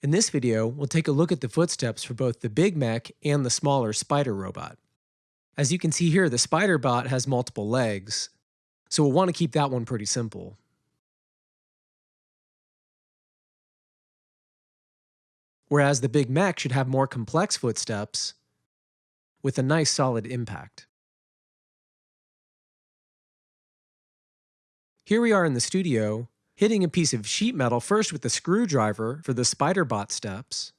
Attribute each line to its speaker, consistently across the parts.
Speaker 1: In this video, we'll take a look at the footsteps for both the big mech and the smaller spider robot. As you can see here, the spider bot has multiple legs, so we'll want to keep that one pretty simple. Whereas the big mech should have more complex footsteps with a nice solid impact. Here we are in the studio, hitting a piece of sheet metal first with the screwdriver for the spider bot steps,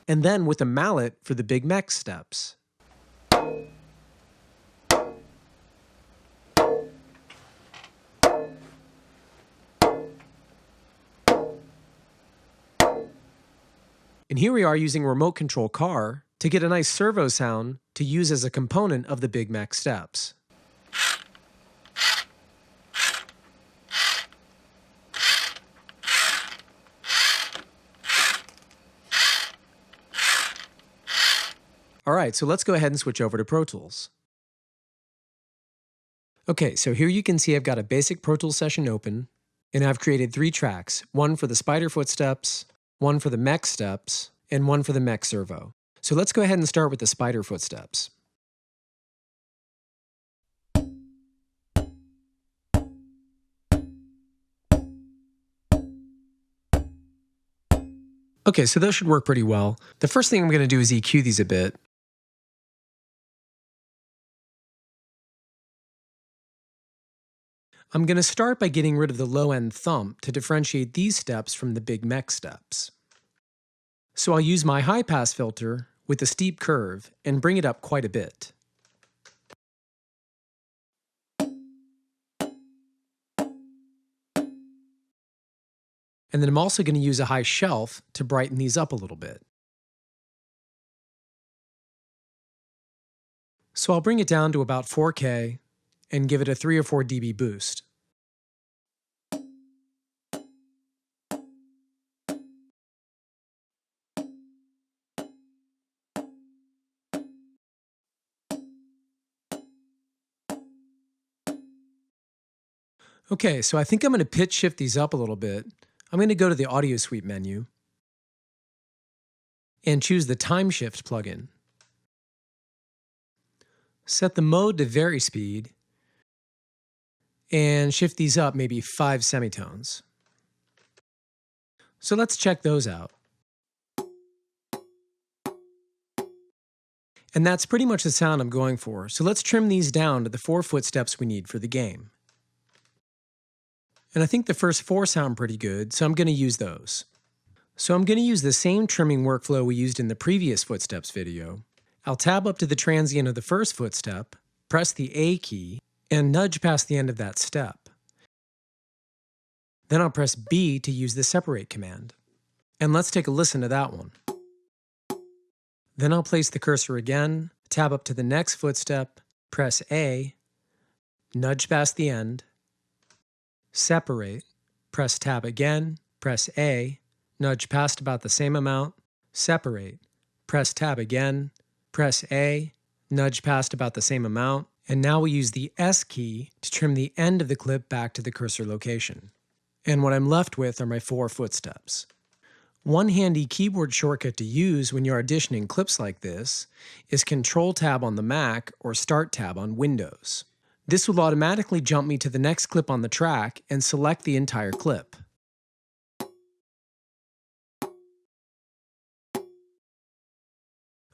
Speaker 1: and then with a mallet for the big mech steps. And here we are using a remote control car to get a nice servo sound to use as a component of the big mech steps. Alright, so let's go ahead and switch over to Pro Tools. Okay, so here you can see I've got a basic Pro Tools session open, and I've created 3 tracks, one for the spider footsteps, one for the mech steps, and one for the mech servo. So let's go ahead and start with the spider footsteps. Okay, so those should work pretty well. The first thing I'm going to do is EQ these a bit. I'm going to start by getting rid of the low-end thump to differentiate these steps from the big mech steps. So I'll use my high-pass filter with a steep curve and bring it up quite a bit. And then I'm also going to use a high shelf to brighten these up a little bit. So I'll bring it down to about 4K and give it a 3 or 4 dB boost. Okay, so I think I'm going to pitch shift these up a little bit. I'm going to go to the Audio Suite menu and choose the Time Shift plugin. Set the mode to Vary Speed and shift these up maybe 5 semitones. So let's check those out. And that's pretty much the sound I'm going for. So let's trim these down to the 4 footsteps we need for the game. And I think the first 4 sound pretty good, so I'm going to use those. So I'm going to use the same trimming workflow we used in the previous footsteps video. I'll tab up to the transient of the first footstep, press the A key, and nudge past the end of that step. Then I'll press B to use the separate command. And let's take a listen to that one. Then I'll place the cursor again, tab up to the next footstep, press A, nudge past the end, separate, press tab again, press A, nudge past about the same amount, separate, press tab again, press A, nudge past about the same amount, and now we use the S key to trim the end of the clip back to the cursor location. And what I'm left with are my 4 footsteps. One handy keyboard shortcut to use when you're auditioning clips like this is Control-Tab on the Mac or Start-Tab on Windows. This will automatically jump me to the next clip on the track and select the entire clip.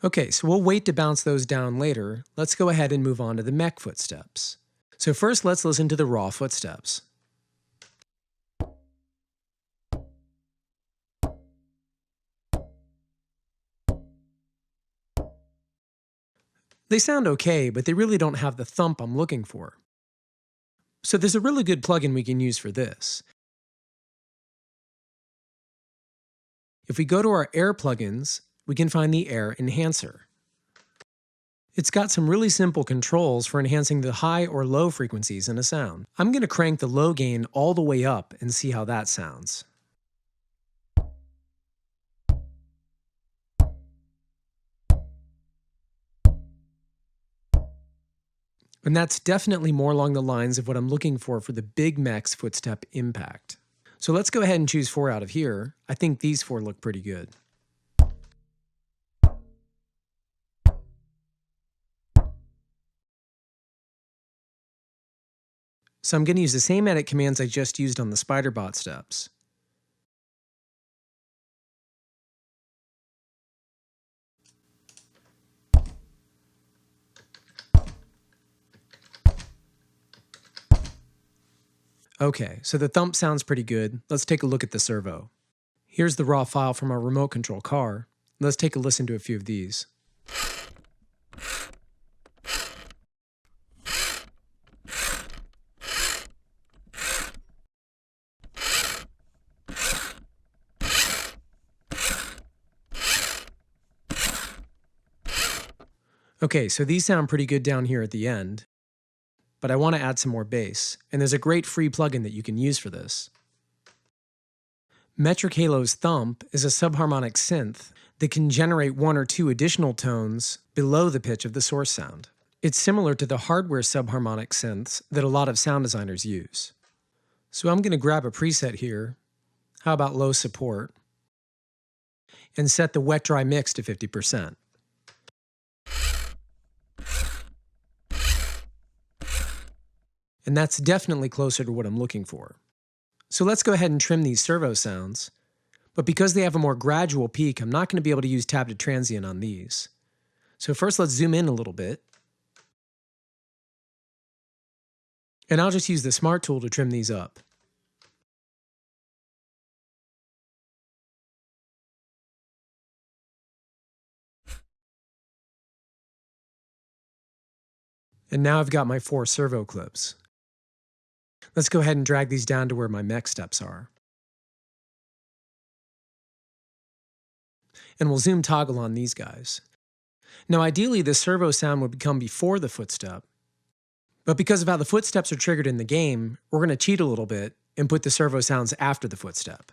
Speaker 1: Okay, so we'll wait to bounce those down later. Let's go ahead and move on to the mech footsteps. So first, let's listen to the raw footsteps. They sound okay, but they really don't have the thump I'm looking for. So there's a really good plugin we can use for this. If we go to our Air plugins, we can find the Air Enhancer. It's got some really simple controls for enhancing the high or low frequencies in a sound. I'm going to crank the low gain all the way up and see how that sounds. And that's definitely more along the lines of what I'm looking for the big mech's footstep impact. So let's go ahead and choose 4 out of here. I think these 4 look pretty good. So I'm going to use the same edit commands I just used on the SpiderBot steps. Okay, so the thump sounds pretty good. Let's take a look at the servo. Here's the raw file from our remote control car. Let's take a listen to a few of these. Okay, so these sound pretty good down here at the end, but I want to add some more bass, and there's a great free plugin that you can use for this. Metric Halo's Thump is a subharmonic synth that can generate 1 or 2 additional tones below the pitch of the source sound. It's similar to the hardware subharmonic synths that a lot of sound designers use. So I'm going to grab a preset here, how about low support, and set the wet-dry mix to 50%. And that's definitely closer to what I'm looking for. So let's go ahead and trim these servo sounds, but because they have a more gradual peak, I'm not going to be able to use tab to transient on these. So first let's zoom in a little bit. And I'll just use the Smart tool to trim these up. And now I've got my 4 servo clips. Let's go ahead and drag these down to where my mech steps are. And we'll zoom toggle on these guys. Now ideally the servo sound would come before the footstep, but because of how the footsteps are triggered in the game, we're going to cheat a little bit and put the servo sounds after the footstep.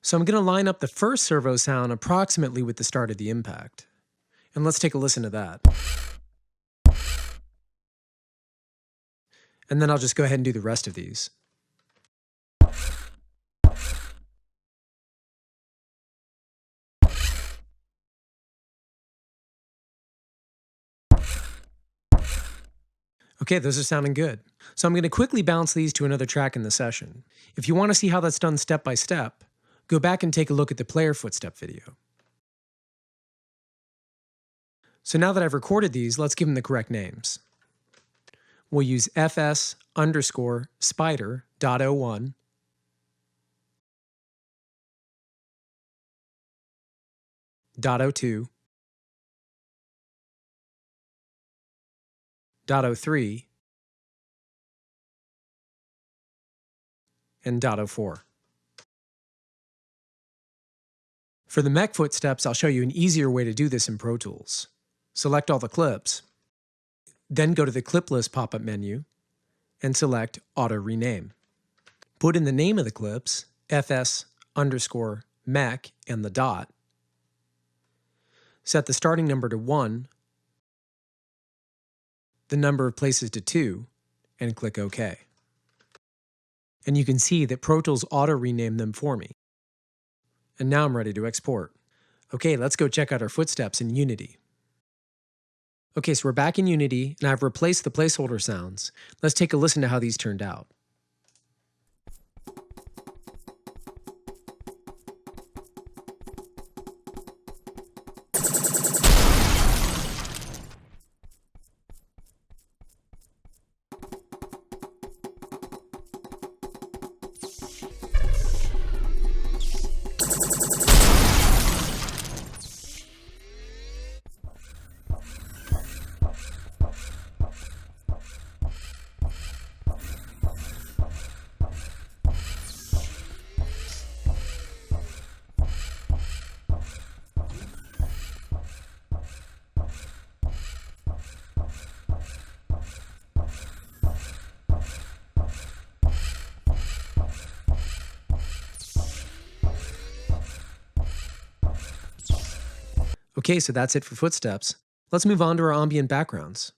Speaker 1: So I'm going to line up the first servo sound approximately with the start of the impact. And let's take a listen to that. And then I'll just go ahead and do the rest of these. Okay, those are sounding good. So I'm going to quickly bounce these to another track in the session. If you want to see how that's done step by step, go back and take a look at the player footstep video. So now that I've recorded these, let's give them the correct names. We'll use fs_spider.01, .02, .03, and .04. For the mech footsteps, I'll show you an easier way to do this in Pro Tools. Select all the clips, then go to the Clip List pop-up menu and select Auto Rename. Put in the name of the clips, fs_mech and the dot. Set the starting number to 1, the number of places to 2, and click OK. And you can see that Pro Tools auto-renamed them for me. And now I'm ready to export. Okay, let's go check out our footsteps in Unity. Okay, so we're back in Unity, and I've replaced the placeholder sounds. Let's take a listen to how these turned out. Okay, so that's it for footsteps. Let's move on to our ambient backgrounds.